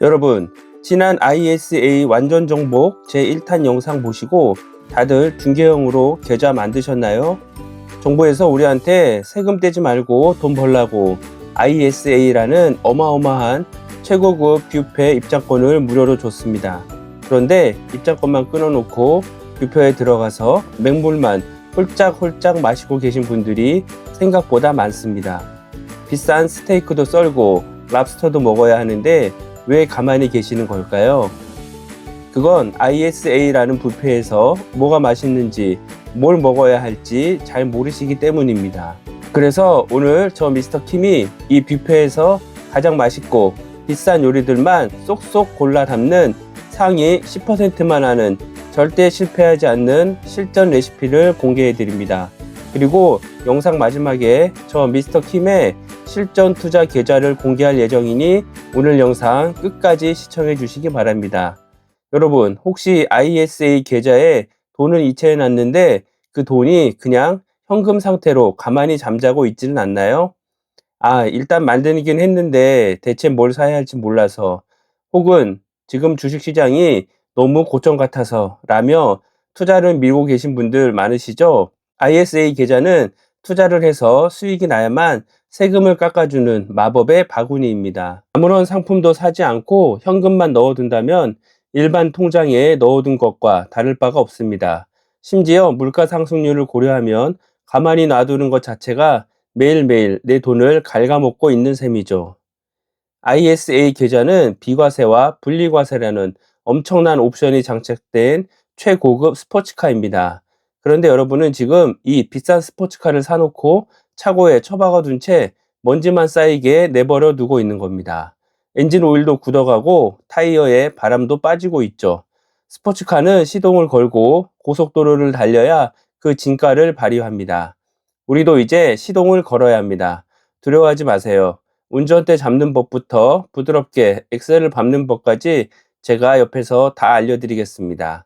여러분, 지난 ISA 완전 정복 제1탄 영상 보시고 다들 중개형으로 계좌 만드셨나요? 정부에서 우리한테 세금 떼지 말고 돈 벌라고 ISA라는 어마어마한 최고급 뷔페 입장권을 무료로 줬습니다. 그런데 입장권만 끊어놓고 뷔페에 들어가서 맹물만 홀짝홀짝 마시고 계신 분들이 생각보다 많습니다. 비싼 스테이크도 썰고 랍스터도 먹어야 하는데 왜 가만히 계시는 걸까요? 그건 ISA라는 뷔페에서 뭐가 맛있는지 뭘 먹어야 할지 잘 모르시기 때문입니다. 그래서 오늘 저 미스터 킴이 이 뷔페에서 가장 맛있고 비싼 요리들만 쏙쏙 골라 담는 상위 10%만 하는 절대 실패하지 않는 실전 레시피를 공개해 드립니다. 그리고 영상 마지막에 저 미스터 킴의 실전 투자 계좌를 공개할 예정이니 오늘 영상 끝까지 시청해 주시기 바랍니다. 여러분, 혹시 ISA 계좌에 돈을 이체해 놨는데 그 돈이 그냥 현금 상태로 가만히 잠자고 있지는 않나요? 일단 만들긴 했는데 대체 뭘 사야 할지 몰라서, 혹은 지금 주식시장이 너무 고점 같아서 라며 투자를 미루고 계신 분들 많으시죠? ISA 계좌는 투자를 해서 수익이 나야만 세금을 깎아주는 마법의 바구니입니다. 아무런 상품도 사지 않고 현금만 넣어둔다면 일반 통장에 넣어둔 것과 다를 바가 없습니다. 심지어 물가 상승률을 고려하면 가만히 놔두는 것 자체가 매일매일 내 돈을 갉아먹고 있는 셈이죠. ISA 계좌는 비과세와 분리과세라는 엄청난 옵션이 장착된 최고급 스포츠카입니다. 그런데 여러분은 지금 이 비싼 스포츠카를 사놓고 차고에 처박아 둔 채 먼지만 쌓이게 내버려 두고 있는 겁니다. 엔진 오일도 굳어가고 타이어에 바람도 빠지고 있죠. 스포츠카는 시동을 걸고 고속도로를 달려야 그 진가를 발휘합니다. 우리도 이제 시동을 걸어야 합니다. 두려워하지 마세요. 운전대 잡는 법부터 부드럽게 엑셀을 밟는 법까지 제가 옆에서 다 알려드리겠습니다.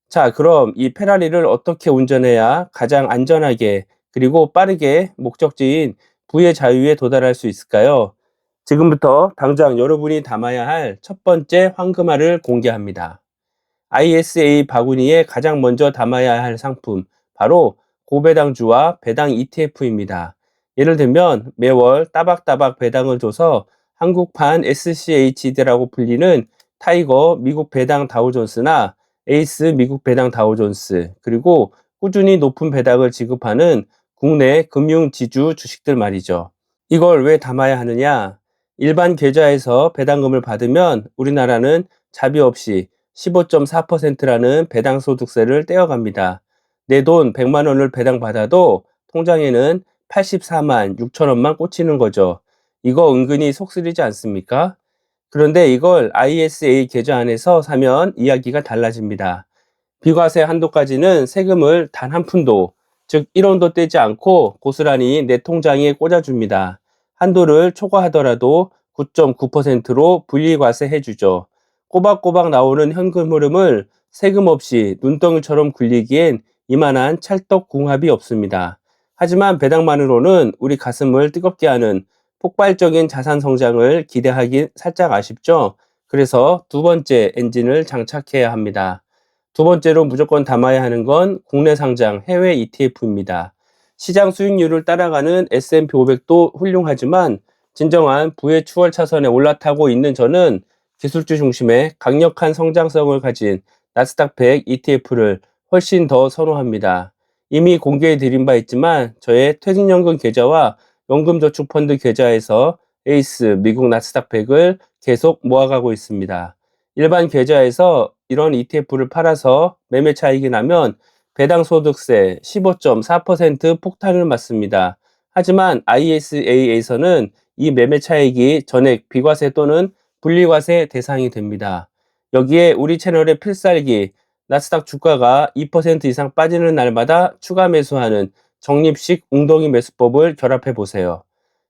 자, 그럼 이 페라리를 어떻게 운전해야 가장 안전하게 그리고 빠르게 목적지인 부의 자유에 도달할 수 있을까요? 지금부터 당장 여러분이 담아야 할 첫 번째 황금알을 공개합니다. ISA 바구니에 가장 먼저 담아야 할 상품, 바로 고배당주와 배당 ETF입니다. 예를 들면 매월 따박따박 배당을 줘서 한국판 SCHD라고 불리는 타이거 미국 배당 다우존스나 에이스 미국 배당 다우존스, 그리고 꾸준히 높은 배당을 지급하는 국내 금융지주 주식들 말이죠. 이걸 왜 담아야 하느냐? 일반 계좌에서 배당금을 받으면 우리나라는 자비 없이 15.4%라는 배당소득세를 떼어갑니다. 내 돈 100만 원을 배당받아도 통장에는 84만 6천 원만 꽂히는 거죠. 이거 은근히 속쓰리지 않습니까? 그런데 이걸 ISA 계좌 안에서 사면 이야기가 달라집니다. 비과세 한도까지는 세금을 단 한 푼도, 즉 1원도 떼지 않고 고스란히 내 통장에 꽂아줍니다. 한도를 초과하더라도 9.9%로 분리과세 해주죠. 꼬박꼬박 나오는 현금 흐름을 세금 없이 눈덩이처럼 굴리기엔 이만한 찰떡궁합이 없습니다. 하지만 배당만으로는 우리 가슴을 뜨겁게 하는 폭발적인 자산 성장을 기대하기 살짝 아쉽죠? 그래서 두 번째 엔진을 장착해야 합니다. 두 번째로 무조건 담아야 하는 건 국내 상장 해외 ETF입니다. 시장 수익률을 따라가는 S&P 500도 훌륭하지만 진정한 부의 추월 차선에 올라타고 있는 저는 기술주 중심의 강력한 성장성을 가진 나스닥 100 ETF를 훨씬 더 선호합니다. 이미 공개해 드린 바 있지만 저의 퇴직연금 계좌와 연금저축펀드 계좌에서 에이스 미국 나스닥 100을 계속 모아가고 있습니다. 일반 계좌에서 이런 ETF를 팔아서 매매 차익이 나면 배당소득세 15.4% 폭탄을 맞습니다. 하지만 ISA에서는 이 매매 차익이 전액 비과세 또는 분리과세 대상이 됩니다. 여기에 우리 채널의 필살기 나스닥 주가가 2% 이상 빠지는 날마다 추가 매수하는 적립식 웅덩이 매수법을 결합해 보세요.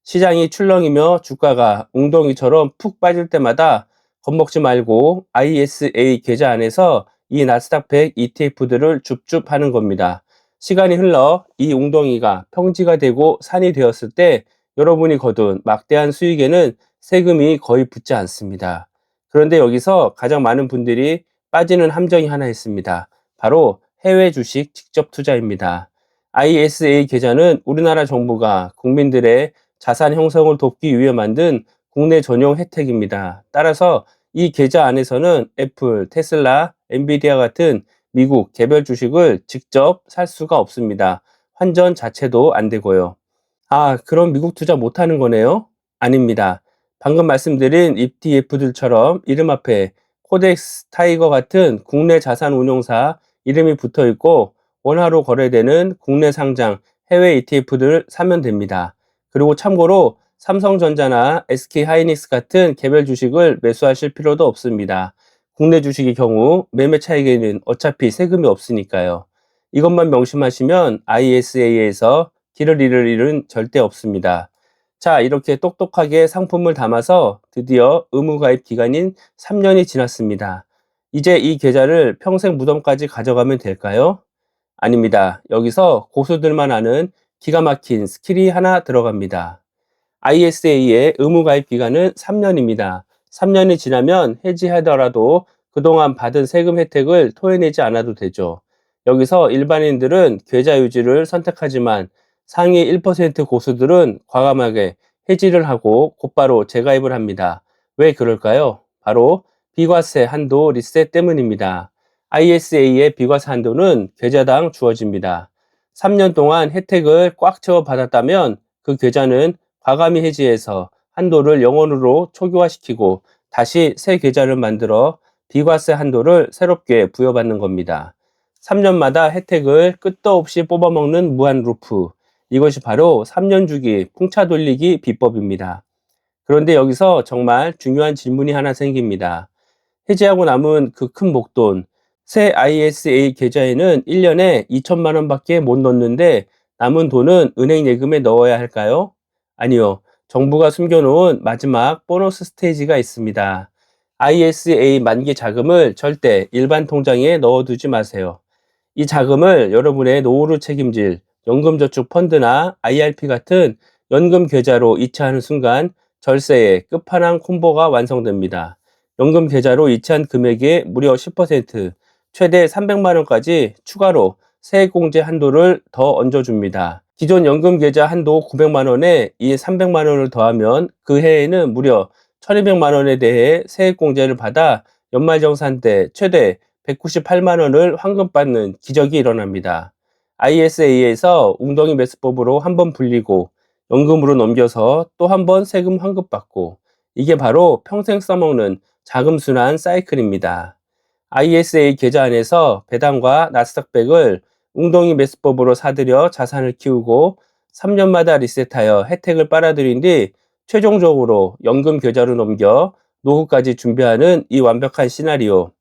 시장이 출렁이며 주가가 웅덩이처럼 푹 빠질 때마다 겁먹지 말고 ISA 계좌 안에서 이 나스닥 100 ETF들을 줍줍 하는 겁니다. 시간이 흘러 이 웅덩이가 평지가 되고 산이 되었을 때 여러분이 거둔 막대한 수익에는 세금이 거의 붙지 않습니다. 그런데 여기서 가장 많은 분들이 빠지는 함정이 하나 있습니다. 바로 해외 주식 직접 투자입니다. ISA 계좌는 우리나라 정부가 국민들의 자산 형성을 돕기 위해 만든 국내 전용 혜택입니다. 따라서 이 계좌 안에서는 애플, 테슬라, 엔비디아 같은 미국 개별 주식을 직접 살 수가 없습니다. 환전 자체도 안 되고요. 아, 그럼 미국 투자 못하는 거네요? 아닙니다. 방금 말씀드린 ETF들처럼 이름 앞에 코덱스, 타이거 같은 국내 자산 운용사 이름이 붙어 있고 원화로 거래되는 국내 상장 해외 ETF들을 사면 됩니다. 그리고 참고로 삼성전자나 SK하이닉스 같은 개별 주식을 매수하실 필요도 없습니다. 국내 주식의 경우 매매 차익에는 어차피 세금이 없으니까요. 이것만 명심하시면 ISA에서 길을 잃을 일은 절대 없습니다. 자, 이렇게 똑똑하게 상품을 담아서 드디어 의무가입 기간인 3년이 지났습니다. 이제 이 계좌를 평생 무덤까지 가져가면 될까요? 아닙니다. 여기서 고수들만 아는 기가 막힌 스킬이 하나 들어갑니다. ISA의 의무가입 기간은 3년입니다. 3년이 지나면 해지하더라도 그동안 받은 세금 혜택을 토해내지 않아도 되죠. 여기서 일반인들은 계좌 유지를 선택하지만 상위 1% 고수들은 과감하게 해지를 하고 곧바로 재가입을 합니다. 왜 그럴까요? 바로 비과세 한도 리셋 때문입니다. ISA의 비과세 한도는 계좌당 주어집니다. 3년 동안 혜택을 꽉 채워 받았다면 그 계좌는 과감히 해지해서 한도를 0원으로 초기화시키고 다시 새 계좌를 만들어 비과세 한도를 새롭게 부여받는 겁니다. 3년마다 혜택을 끝도 없이 뽑아먹는 무한 루프. 이것이 바로 3년 주기 풍차 돌리기 비법입니다. 그런데 여기서 정말 중요한 질문이 하나 생깁니다. 해지하고 남은 그 큰 목돈, 새 ISA 계좌에는 1년에 2천만 원밖에 못 넣는데 남은 돈은 은행 예금에 넣어야 할까요? 아니요. 정부가 숨겨놓은 마지막 보너스 스테이지가 있습니다. ISA 만기 자금을 절대 일반 통장에 넣어두지 마세요. 이 자금을 여러분의 노후를 책임질 연금저축펀드나 IRP 같은 연금 계좌로 이체하는 순간 절세의 끝판왕 콤보가 완성됩니다. 연금 계좌로 이체한 금액의 무려 10%, 최대 300만 원까지 추가로 세액공제 한도를 더 얹어줍니다. 기존 연금 계좌 한도 900만 원에 이 300만 원을 더하면 그 해에는 무려 1200만 원에 대해 세액공제를 받아 연말정산 때 최대 198만 원을 환급받는 기적이 일어납니다. ISA에서 웅덩이 매수법으로 한번 불리고 연금으로 넘겨서 또 한 번 세금 환급받고 이게 바로 평생 써먹는 자금순환 사이클입니다. ISA 계좌 안에서 배당과 나스닥백을 웅덩이 매수법으로 사들여 자산을 키우고 3년마다 리셋하여 혜택을 빨아들인 뒤 최종적으로 연금 계좌로 넘겨 노후까지 준비하는 이 완벽한 시나리오.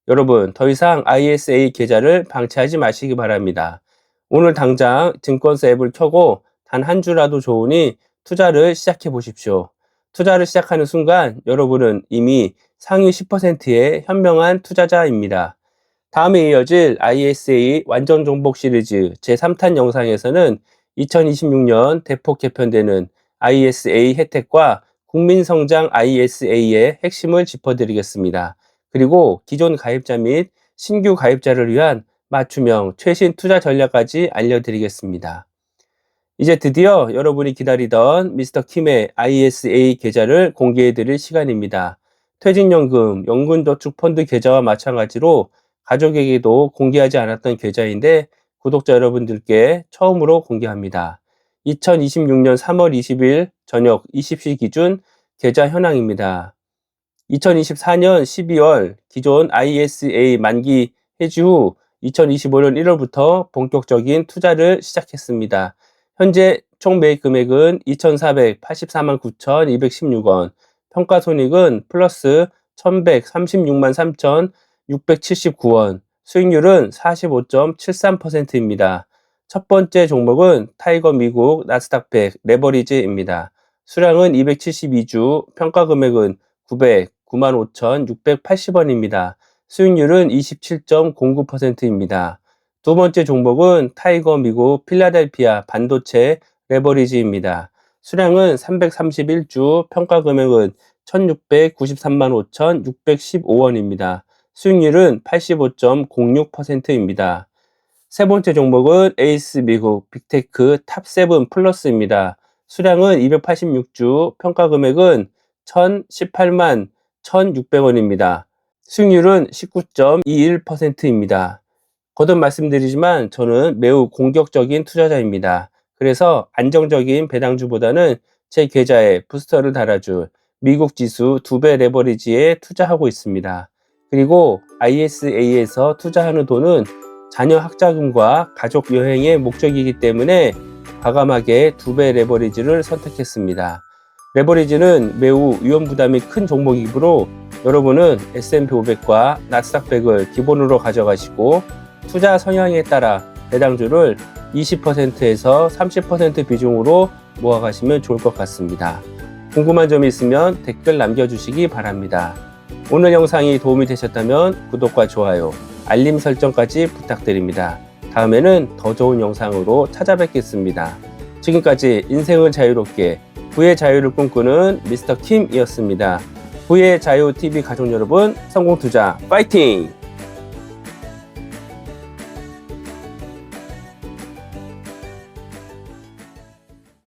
여러분, 더 이상 ISA 계좌를 방치하지 마시기 바랍니다. 오늘 당장 증권사 앱을 켜고 단 한 주라도 좋으니 투자를 시작해 보십시오. 투자를 시작하는 순간 여러분은 이미 상위 10%의 현명한 투자자입니다. 다음에 이어질 ISA 완전 정복 시리즈 제3탄 영상에서는 2026년 대폭 개편되는 ISA 혜택과 국민성장 ISA의 핵심을 짚어드리겠습니다. 그리고 기존 가입자 및 신규 가입자를 위한 맞춤형 최신 투자 전략까지 알려드리겠습니다. 이제 드디어 여러분이 기다리던 미스터 킴의 ISA 계좌를 공개해 드릴 시간입니다. 퇴직연금, 연금저축펀드 계좌와 마찬가지로 가족에게도 공개하지 않았던 계좌인데 구독자 여러분들께 처음으로 공개합니다. 2026년 3월 20일 저녁 20시 기준 계좌 현황입니다. 2024년 12월 기존 ISA 만기 해지 후 2025년 1월부터 본격적인 투자를 시작했습니다. 현재 총 매입 금액은 2,484만 9,216원, 평가손익은 플러스 1,136만 3,679원, 수익률은 45.73%입니다. 첫 번째 종목은 타이거 미국 나스닥 100 레버리지입니다. 수량은 272주, 평가 금액은 95,680원입니다. 수익률은 27.09%입니다. 두 번째 종목은 타이거 미국 필라델피아 반도체 레버리지입니다. 수량은 331주, 평가 금액은 1693만 5,615원입니다. 수익률은 85.06%입니다. 세 번째 종목은 에이스 미국 빅테크 탑7 플러스입니다. 수량은 286주, 평가 금액은 1,018만 1,600원입니다. 수익률은 19.21%입니다. 거듭 말씀드리지만 저는 매우 공격적인 투자자입니다. 그래서 안정적인 배당주보다는 제 계좌에 부스터를 달아줄 미국 지수 2배 레버리지에 투자하고 있습니다. 그리고 ISA에서 투자하는 돈은 자녀 학자금과 가족 여행의 목적이기 때문에 과감하게 2배 레버리지를 선택했습니다. 레버리지는 매우 위험 부담이 큰 종목이므로 여러분은 S&P 500과 나스닥 100을 기본으로 가져가시고 투자 성향에 따라 배당주를 20%에서 30% 비중으로 모아가시면 좋을 것 같습니다. 궁금한 점이 있으면 댓글 남겨주시기 바랍니다. 오늘 영상이 도움이 되셨다면 구독과 좋아요, 알림 설정까지 부탁드립니다. 다음에는 더 좋은 영상으로 찾아뵙겠습니다. 지금까지 인생을 자유롭게 부의 자유를 꿈꾸는 미스터 킴이었습니다. 부의 자유 TV 가족 여러분, 성공투자 파이팅!